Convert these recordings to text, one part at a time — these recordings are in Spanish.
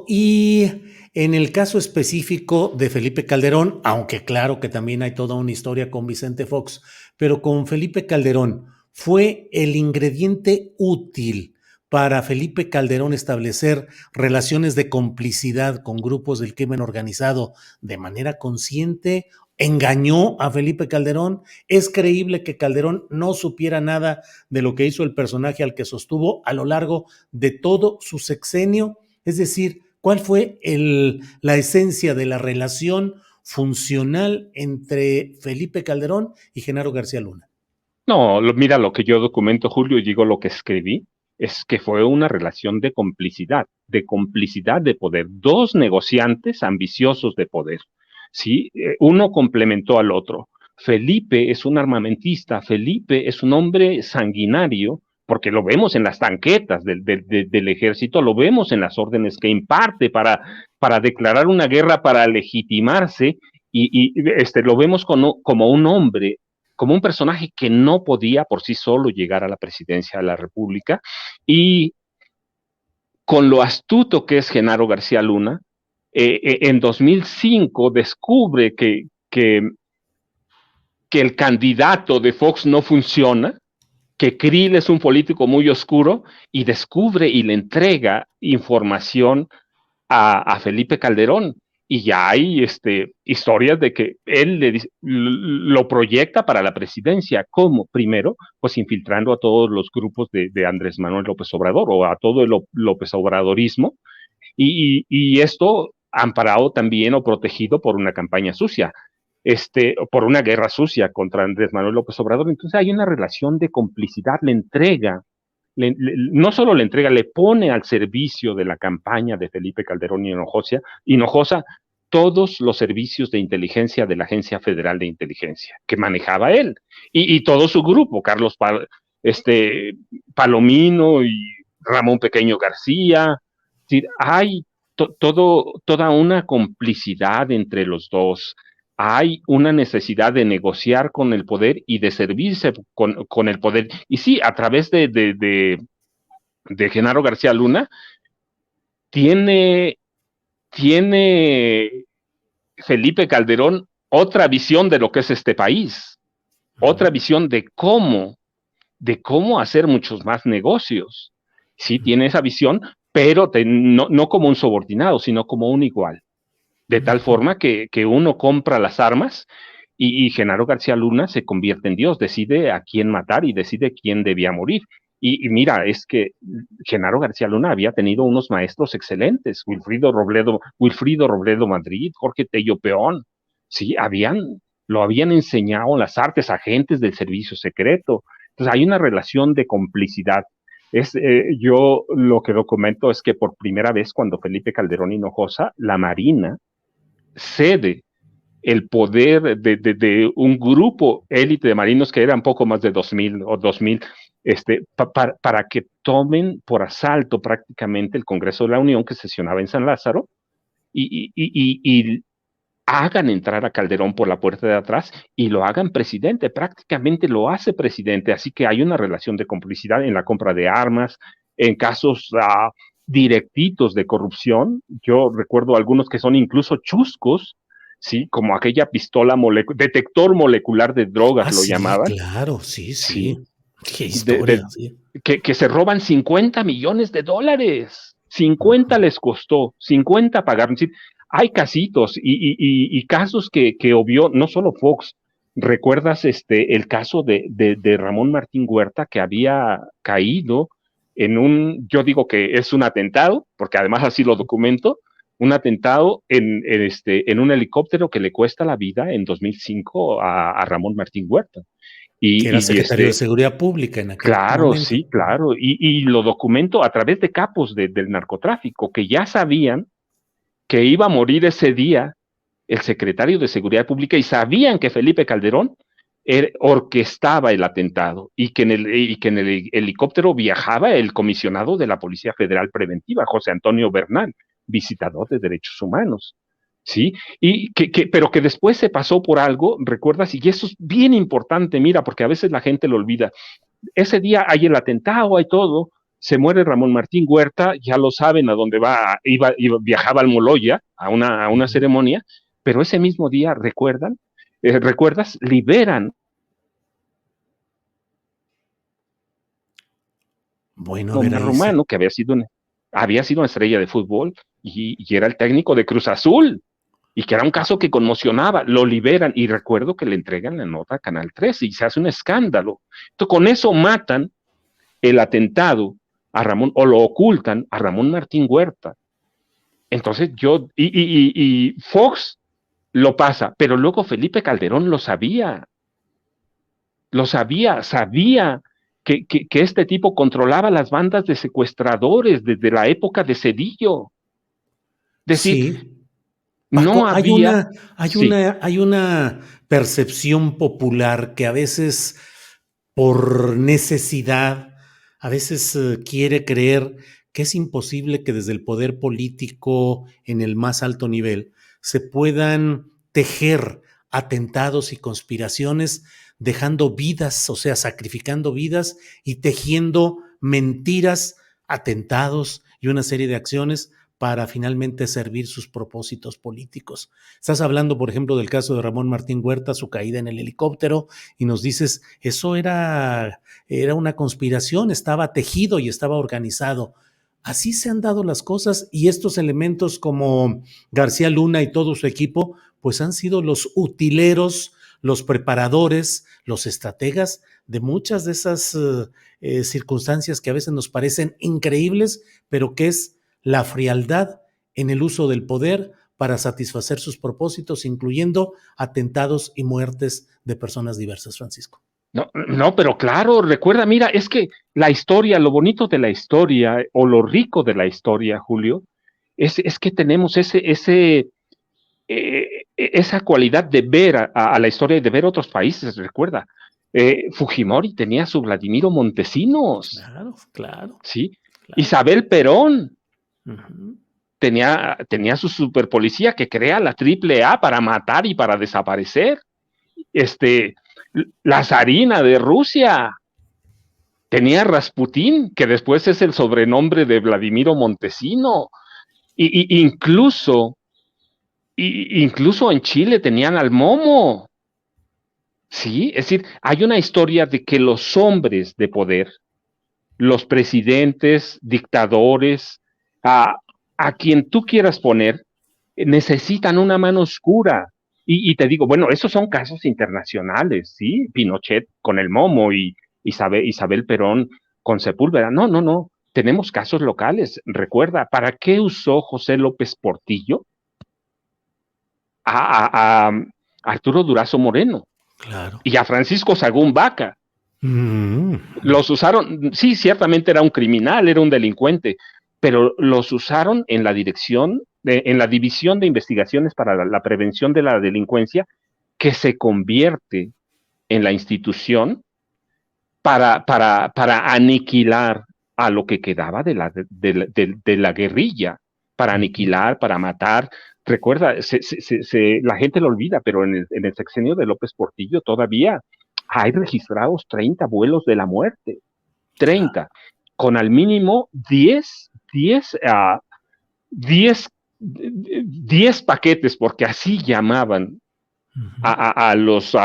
Y en el caso específico de Felipe Calderón, aunque claro que también hay toda una historia con Vicente Fox, pero con Felipe Calderón, ¿fue el ingrediente útil para Felipe Calderón establecer relaciones de complicidad con grupos del crimen organizado de manera consciente? ¿Engañó a Felipe Calderón? ¿Es creíble que Calderón no supiera nada de lo que hizo el personaje al que sostuvo a lo largo de todo su sexenio? Es decir, ¿cuál fue la esencia de la relación funcional entre Felipe Calderón y Genaro García Luna? No, mira lo que yo documento, Julio, y digo lo que escribí, es que fue una relación de complicidad de poder, dos negociantes ambiciosos de poder, ¿sí? Uno complementó al otro. Felipe es un armamentista, Felipe es un hombre sanguinario, porque lo vemos en las tanquetas del ejército, lo vemos en las órdenes que imparte para declarar una guerra, para legitimarse, lo vemos como un hombre, como un personaje que no podía por sí solo llegar a la presidencia de la República, y con lo astuto que es Genaro García Luna, en 2005 descubre que el candidato de Fox no funciona, que Krill es un político muy oscuro, y descubre y le entrega información a Felipe Calderón. Y ya hay historias de que él lo proyecta para la presidencia. ¿Cómo? Primero, pues infiltrando a todos los grupos de Andrés Manuel López Obrador o a todo el López Obradorismo. Y esto amparado también o protegido por una campaña sucia, por una guerra sucia contra Andrés Manuel López Obrador. Entonces hay una relación de complicidad, le entrega no solo le entrega, le pone al servicio de la campaña de Felipe Calderón y Hinojosa todos los servicios de inteligencia de la Agencia Federal de Inteligencia que manejaba él y todo su grupo, Palomino y Ramón Pequeño García. Es decir, hay toda una complicidad entre los dos. Hay una necesidad de negociar con el poder y de servirse con el poder. Y sí, a través de Genaro García Luna, tiene, tiene Felipe Calderón otra visión de lo que es este país, otra visión de cómo hacer muchos más negocios. Sí, tiene esa visión, pero no como un subordinado, sino como un igual. De tal forma que uno compra las armas y Genaro García Luna se convierte en Dios, decide a quién matar y decide quién debía morir. Y mira, es que Genaro García Luna había tenido unos maestros excelentes, Wilfrido Robledo Madrid, Jorge Tello Peón, sí, lo habían enseñado las artes, agentes del servicio secreto. Entonces hay una relación de complicidad. Yo lo que documento es que por primera vez cuando Felipe Calderón Hinojosa, la Marina cede el poder de un grupo élite de marinos que eran poco más de 2,000 o 2,000, para que tomen por asalto prácticamente el Congreso de la Unión que sesionaba en San Lázaro y hagan entrar a Calderón por la puerta de atrás y lo hagan presidente, prácticamente lo hace presidente, así que hay una relación de complicidad en la compra de armas, en casos directitos de corrupción. Yo recuerdo algunos que son incluso chuscos, sí, como aquella pistola detector molecular de drogas lo Sí, llamaban, claro, sí, sí, sí. Qué de, historia, de, sí. que se roban 50 millones de dólares. 50 les costó, 50 pagaron. Sí, hay casitos y casos que obvió no solo Fox. ¿Recuerdas el caso de Ramón Martín Huerta que había caído yo digo que es un atentado, porque además así lo documento, un atentado en un helicóptero que le cuesta la vida en 2005 a Ramón Martín Huerta? Que era Y, y secretario de este, Seguridad Pública en aquel Claro, momento. sí, claro. Y lo documento a través de capos del narcotráfico que ya sabían que iba a morir ese día el secretario de Seguridad Pública y sabían que Felipe Calderón orquestaba el atentado y que en el helicóptero viajaba el comisionado de la Policía Federal Preventiva, José Antonio Bernal, visitador de derechos humanos. ¿Sí? Pero que después se pasó por algo, recuerdas, y eso es bien importante, mira, porque a veces la gente lo olvida. Ese día hay el atentado, hay todo, se muere Ramón Martín Huerta, ya lo saben a dónde va, viajaba al Moloya a una ceremonia, pero ese mismo día, ¿recuerdas? Liberan. Bueno, a ver, ahí sí. Romano, que había sido una estrella de fútbol y era el técnico de Cruz Azul, y que era un caso que conmocionaba, lo liberan, y recuerdo que le entregan la nota a Canal 13 y se hace un escándalo. Entonces, con eso matan el atentado a Ramón, o lo ocultan a Ramón Martín Huerta. Entonces y Fox lo pasa, pero luego Felipe Calderón sabía que este tipo controlaba las bandas de secuestradores desde la época de Cedillo. Es decir, Sí. no Paco, había, sí, hay una percepción popular que a veces por necesidad, a veces quiere creer que es imposible que desde el poder político en el más alto nivel se puedan tejer atentados y conspiraciones dejando vidas, o sea, sacrificando vidas y tejiendo mentiras, atentados y una serie de acciones para finalmente servir sus propósitos políticos. Estás hablando, por ejemplo, del caso de Ramón Martín Huerta, su caída en el helicóptero, y nos dices, eso era una conspiración, estaba tejido y estaba organizado. Así se han dado las cosas y estos elementos como García Luna y todo su equipo, pues han sido los utileros, los preparadores, los estrategas de muchas de esas circunstancias que a veces nos parecen increíbles, pero que es la frialdad en el uso del poder para satisfacer sus propósitos, incluyendo atentados y muertes de personas diversas, Francisco. no, pero claro, recuerda, mira, es que la historia, lo bonito de la historia, o lo rico de la historia, Julio, es que tenemos esa cualidad de ver a la historia y de ver otros países. Recuerda, Fujimori tenía su Vladimiro Montesinos, Claro, claro, ¿sí? claro. Isabel Perón Uh-huh. tenía su superpolicía que crea la AAA para matar y para desaparecer. Este, la zarina de Rusia tenía Rasputín, que después es el sobrenombre de Vladimiro Montesino. Y incluso en Chile tenían al Momo. Sí, es decir, hay una historia de que los hombres de poder, los presidentes, dictadores, a, a quien tú quieras poner, necesitan una mano oscura. Y te digo, bueno, esos son casos internacionales, ¿sí? Pinochet con el Momo y Isabel Perón con Sepúlveda. No, no, no. Tenemos casos locales. Recuerda, ¿para qué usó José López Portillo a Arturo Durazo Moreno Claro. y a Francisco Sagún Vaca? Mm. Los usaron, sí, ciertamente era un criminal, era un delincuente, pero los usaron en en la División de Investigaciones para la Prevención de la Delincuencia, que se convierte en la institución para aniquilar a lo que quedaba de la guerrilla, para aniquilar, para matar. Recuerda, la gente lo olvida, pero en el sexenio de López Portillo todavía hay registrados 30 vuelos de la muerte, Claro. 30, con al mínimo 10, 10 paquetes, porque así llamaban Uh-huh. a los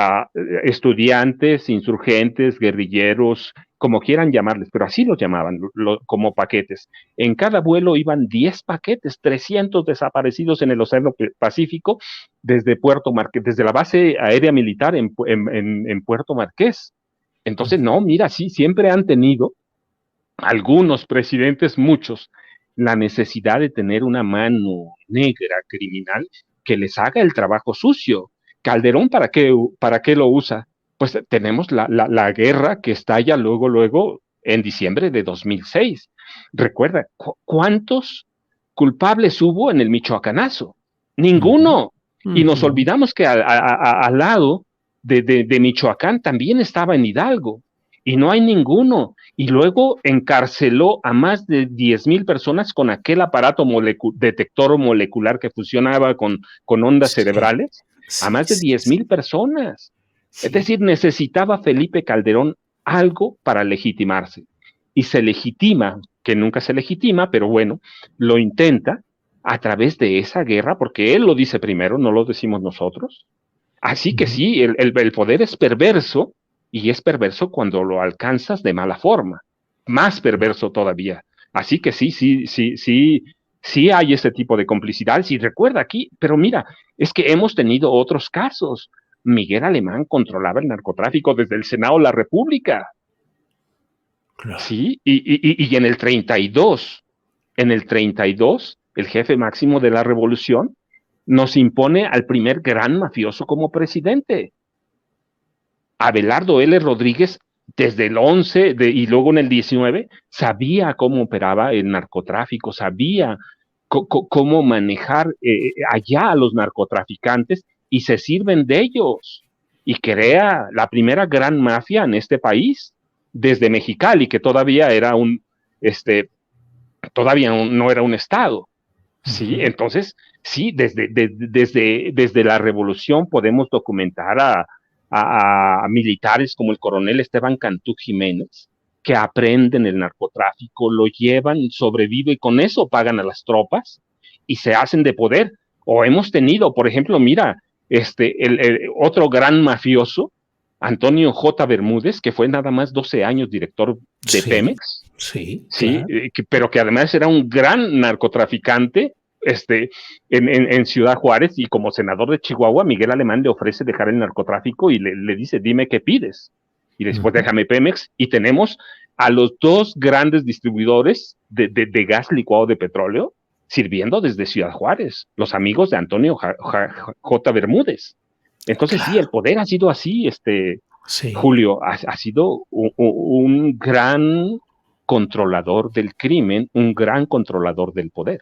estudiantes, insurgentes, guerrilleros, como quieran llamarles, pero así los llamaban, como paquetes. En cada vuelo iban 10 paquetes, 300 desaparecidos en el Océano Pacífico desde Puerto Marqués, desde la base aérea militar en Puerto Marqués. Entonces, no, mira, sí, siempre han tenido algunos presidentes, muchos, la necesidad de tener una mano negra criminal que les haga el trabajo sucio. Calderón, para qué lo usa? Pues tenemos la guerra que estalla luego, en diciembre de 2006. Recuerda, ¿cuántos culpables hubo en el Michoacanazo? Uh-huh. Ninguno. Y nos Uh-huh. olvidamos que al lado de Michoacán también estaba en Hidalgo, y no hay ninguno. Y luego encarceló a más de 10,000 personas con aquel aparato detector molecular que funcionaba con ondas Sí, cerebrales, a sí, más de sí, 10,000 sí, personas. Es sí. decir, necesitaba Felipe Calderón algo para legitimarse. Y se legitima que nunca se legitima, pero bueno, lo intenta a través de esa guerra, porque él lo dice primero, no lo decimos nosotros. Así que sí, el poder es perverso, y es perverso cuando lo alcanzas de mala forma, más perverso todavía. Así que sí hay ese tipo de complicidades. Y recuerda aquí, pero mira, es que hemos tenido otros casos. Miguel Alemán controlaba el narcotráfico desde el Senado de la República. Claro. Sí, y en el 32, el jefe máximo de la revolución nos impone al primer gran mafioso como presidente. Abelardo L. Rodríguez, desde el 11 y luego en el 19, sabía cómo operaba el narcotráfico, sabía cómo manejar allá a los narcotraficantes, y se sirven de ellos. Y crea la primera gran mafia en este país, desde Mexicali, que todavía era todavía no era un estado. Sí, entonces, sí, desde la revolución podemos documentar a militares como el coronel Esteban Cantú Jiménez, que aprenden el narcotráfico, lo llevan, sobreviven, y con eso pagan a las tropas y se hacen de poder. O hemos tenido, por ejemplo, mira, el otro gran mafioso, Antonio J. Bermúdez, que fue nada más 12 años director de Sí, Pemex, sí, sí, claro. pero que además era un gran narcotraficante, en Ciudad Juárez, y como senador de Chihuahua, Miguel Alemán le ofrece dejar el narcotráfico y le dice, dime qué pides. Y después déjame Pemex, y tenemos a los dos grandes distribuidores de gas licuado de petróleo sirviendo desde Ciudad Juárez, los amigos de Antonio J. Bermúdez. Entonces sí, el Claro. poder ha sido así, Sí. Julio, ha sido un gran controlador del crimen, un gran controlador del poder.